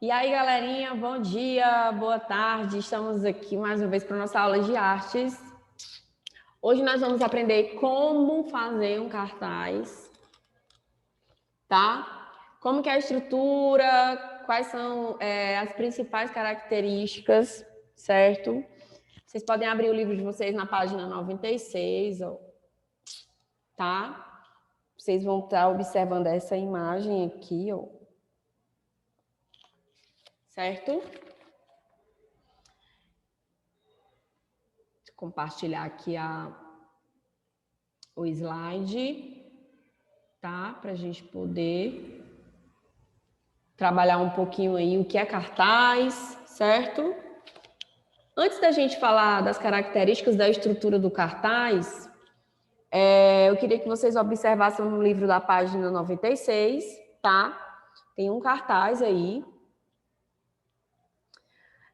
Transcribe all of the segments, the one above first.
E aí, galerinha, bom dia, boa tarde. Estamos aqui mais uma vez para a nossa aula de artes. Hoje nós vamos aprender como fazer um cartaz, tá? Como que é a estrutura, quais são as principais características, certo? Vocês podem abrir o livro de vocês na página 96, ó, tá? Vocês vão estar observando essa imagem aqui, ó. Certo? Compartilhar aqui o slide, tá? Para a gente poder trabalhar um pouquinho aí o que é cartaz, certo? Antes da gente falar das características da estrutura do cartaz, eu queria que vocês observassem no livro da página 96, tá? Tem um cartaz aí.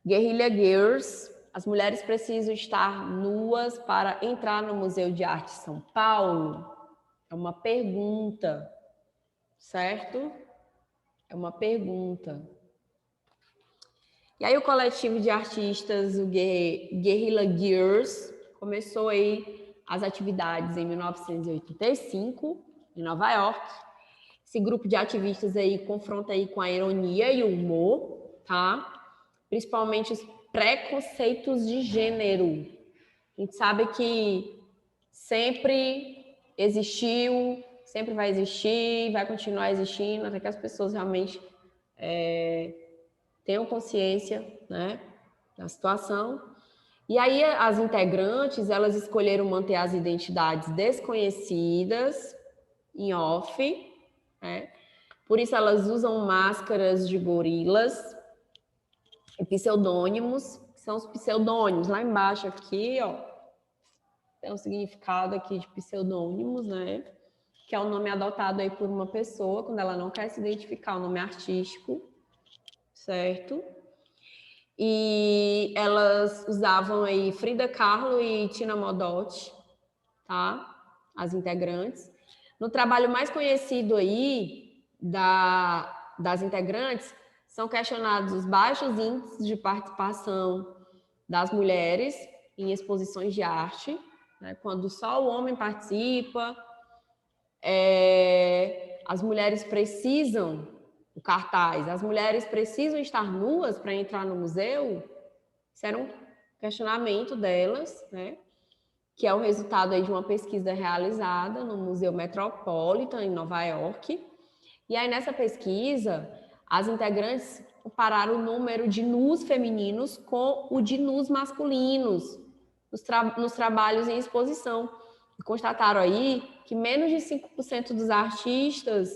Guerrilla Girls. As mulheres precisam estar nuas para entrar no Museu de Arte São Paulo? É uma pergunta, certo? É uma pergunta. E aí o coletivo de artistas, o Guerrilla Girls, começou aí as atividades em 1985, em Nova York. Esse grupo de ativistas aí confronta aí com a ironia e o humor, tá? Principalmente os preconceitos de gênero. A gente sabe que sempre existiu, sempre vai existir, vai continuar existindo, até que as pessoas realmente tenham consciência, né, da situação. E aí as integrantes, elas escolheram manter as identidades desconhecidas em off, né? Por isso elas usam máscaras de gorilas e pseudônimos, que são os pseudônimos. Lá embaixo aqui, ó, tem um significado aqui de pseudônimos, né? Que é o nome adotado aí por uma pessoa quando ela não quer se identificar, o nome artístico, certo? E elas usavam aí Frida Kahlo e Tina Modotti, tá? As integrantes. No trabalho mais conhecido aí das integrantes, são questionados os baixos índices de participação das mulheres em exposições de arte, né? Quando só o homem participa, as mulheres precisam, o cartaz, as mulheres precisam estar nuas para entrar no museu? Isso era um questionamento delas, né? Que é o resultado aí de uma pesquisa realizada no Museu Metropolitan, em Nova York. E aí, nessa pesquisa, as integrantes compararam o número de nus femininos com o de nus masculinos nos trabalhos em exposição. E constataram aí que menos de 5% dos artistas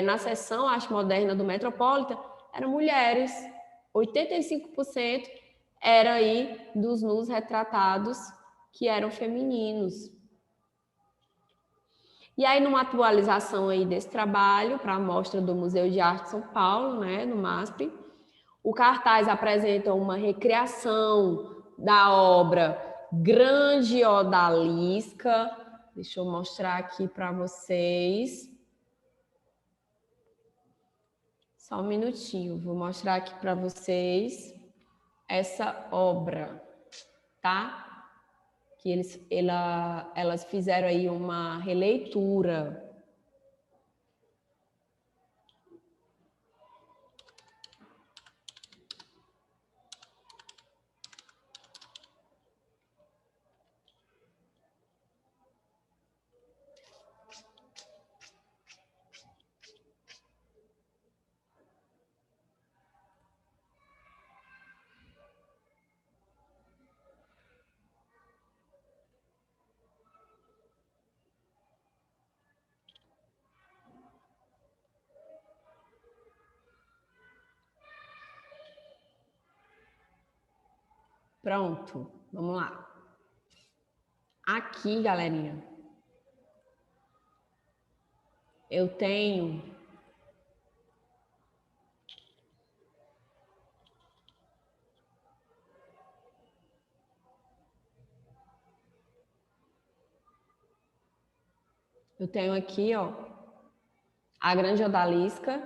na seção Arte Moderna do Metropolitan eram mulheres. 85% era aí dos nus retratados que eram femininos. E aí, numa atualização aí desse trabalho para a mostra do Museu de Arte de São Paulo, né, no MASP, o cartaz apresenta uma recriação da obra Grande Odalisca. Deixa eu mostrar aqui para vocês. Só um minutinho, vou mostrar aqui para vocês essa obra, tá? Que elas fizeram aí uma releitura. Pronto, vamos lá. Aqui, galerinha, eu tenho aqui, ó, a Grande Odalisca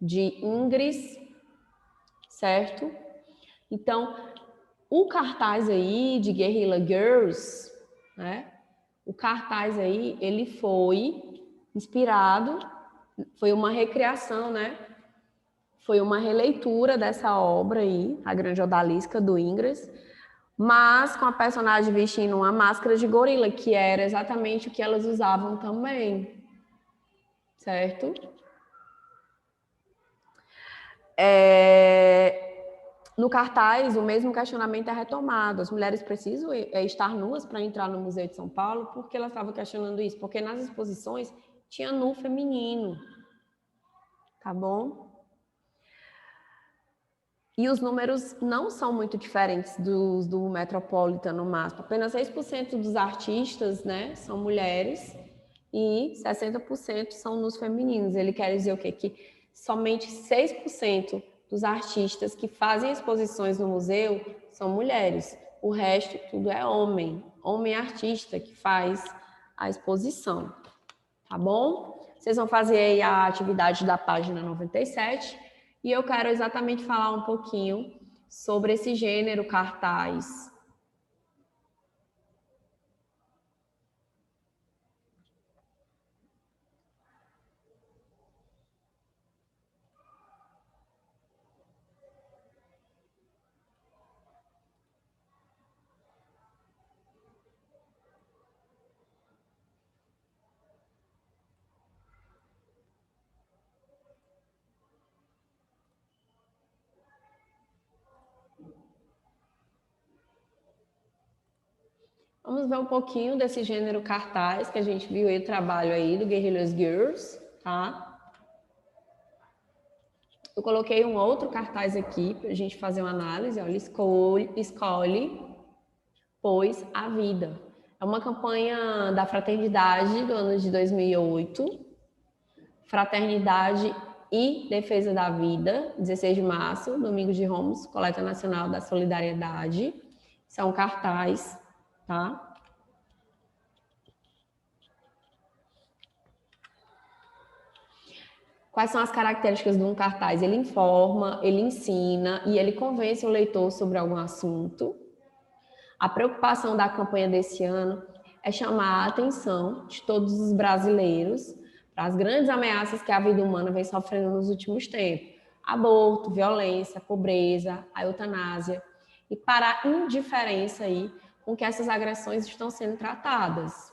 de Ingres, certo? Então, o cartaz aí de Guerrilla Girls, né? O cartaz aí, ele foi inspirado, foi uma recriação, né? Foi uma releitura dessa obra aí, A Grande Odalisca, do Ingres, mas com a personagem vestindo uma máscara de gorila, que era exatamente o que elas usavam também, certo? No cartaz, o mesmo questionamento é retomado. As mulheres precisam estar nuas para entrar no Museu de São Paulo? Por que elas estavam questionando isso? Porque nas exposições tinha nu feminino, tá bom? E os números não são muito diferentes dos do Metropolitan no MASP. Apenas 6% dos artistas, né, são mulheres e 60% são nus femininos. Ele quer dizer o quê? Que somente 6% dos artistas que fazem exposições no museu são mulheres. O resto tudo é homem. Homem artista que faz a exposição. Tá bom? Vocês vão fazer aí a atividade da página 97. E eu quero exatamente falar um pouquinho sobre esse gênero cartaz. Vamos ver um pouquinho desse gênero cartaz, que a gente viu aí o trabalho aí do Guerrilla Girls, tá? Eu coloquei um outro cartaz aqui para a gente fazer uma análise. Olha, escolhe, pois a vida. É uma campanha da Fraternidade do ano de 2008. Fraternidade e Defesa da Vida, 16 de março, Domingo de Ramos, Coleta Nacional da Solidariedade. São cartaz, tá? Quais são as características de um cartaz? Ele informa, ele ensina e ele convence o leitor sobre algum assunto. A preocupação da campanha desse ano é chamar a atenção de todos os brasileiros para as grandes ameaças que a vida humana vem sofrendo nos últimos tempos. Aborto, violência, pobreza, a eutanásia. E para a indiferença aí com que essas agressões estão sendo tratadas.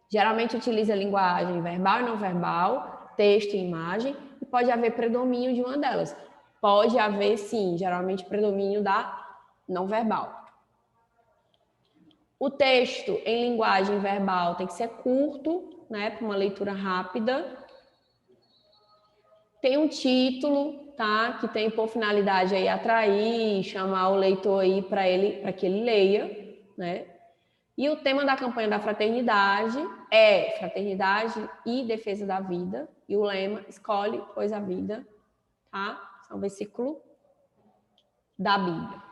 Geralmente utiliza linguagem verbal e não verbal, texto e imagem, e pode haver predomínio de uma delas. Pode haver, sim, geralmente predomínio da não verbal. O texto em linguagem verbal tem que ser curto, né, para uma leitura rápida. Tem um título, tá, que tem por finalidade aí atrair, chamar o leitor aí para que ele leia, né? E o tema da campanha da fraternidade é fraternidade e defesa da vida. E o lema, escolhe, pois a vida, tá? É um versículo da Bíblia.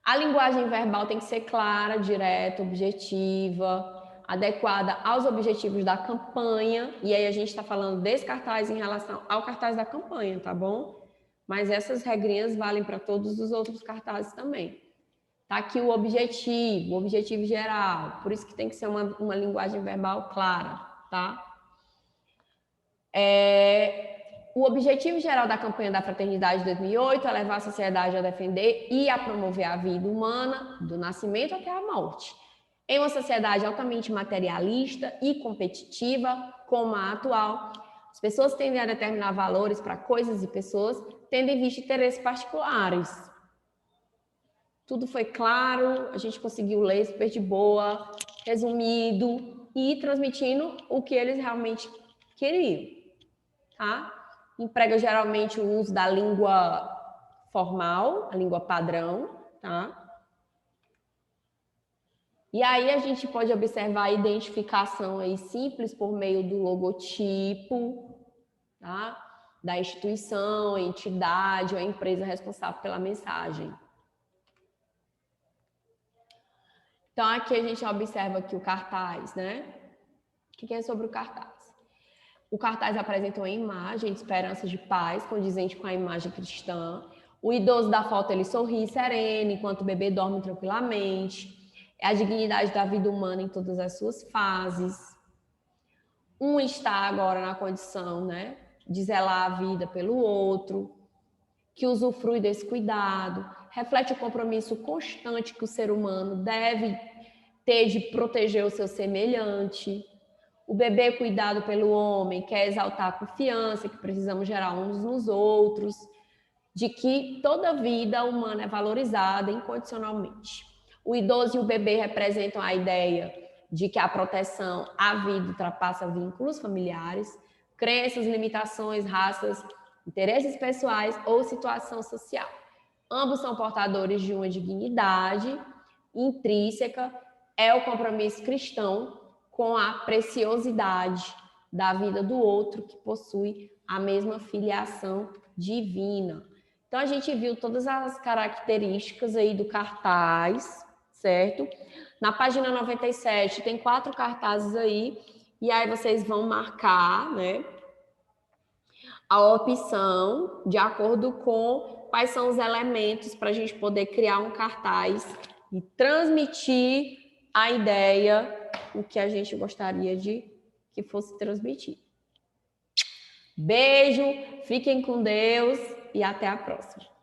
A linguagem verbal tem que ser clara, direta, objetiva, adequada aos objetivos da campanha. E aí a gente está falando desse cartaz em relação ao cartaz da campanha, tá bom? Mas essas regrinhas valem para todos os outros cartazes também. Tá aqui o objetivo geral. Por isso que tem que ser uma linguagem verbal clara, tá? O objetivo geral da campanha da Fraternidade de 2008 é levar a sociedade a defender e a promover a vida humana, do nascimento até a morte. Em uma sociedade altamente materialista e competitiva, como a atual, as pessoas tendem a determinar valores para coisas e pessoas, tendo em vista interesses particulares. Tudo foi claro, a gente conseguiu ler super de boa, resumido e transmitindo o que eles realmente queriam, tá? Emprega geralmente o uso da língua formal, a língua padrão, tá? E aí a gente pode observar a identificação aí simples por meio do logotipo, tá? Da instituição, entidade ou empresa responsável pela mensagem. Então, aqui a gente observa aqui o cartaz, né? O que é sobre o cartaz? O cartaz apresenta uma imagem de esperança de paz, condizente com a imagem cristã. O idoso da foto, ele sorri sereno, enquanto o bebê dorme tranquilamente. É a dignidade da vida humana em todas as suas fases. Um está agora na condição, né, de zelar a vida pelo outro, que usufrui desse cuidado, reflete o compromisso constante que o ser humano deve ter de proteger o seu semelhante. O bebê cuidado pelo homem quer exaltar a confiança que precisamos gerar uns nos outros, de que toda vida humana é valorizada incondicionalmente. O idoso e o bebê representam a ideia de que a proteção à vida ultrapassa vínculos familiares, crenças, limitações, raças, interesses pessoais ou situação social. Ambos são portadores de uma dignidade intrínseca, é o compromisso cristão com a preciosidade da vida do outro que possui a mesma filiação divina. Então, a gente viu todas as características aí do cartaz, certo? Na página 97 tem 4 cartazes aí, e aí vocês vão marcar, né, a opção de acordo com quais são os elementos para a gente poder criar um cartaz e transmitir a ideia, o que a gente gostaria de que fosse transmitido. Beijo, fiquem com Deus e até a próxima.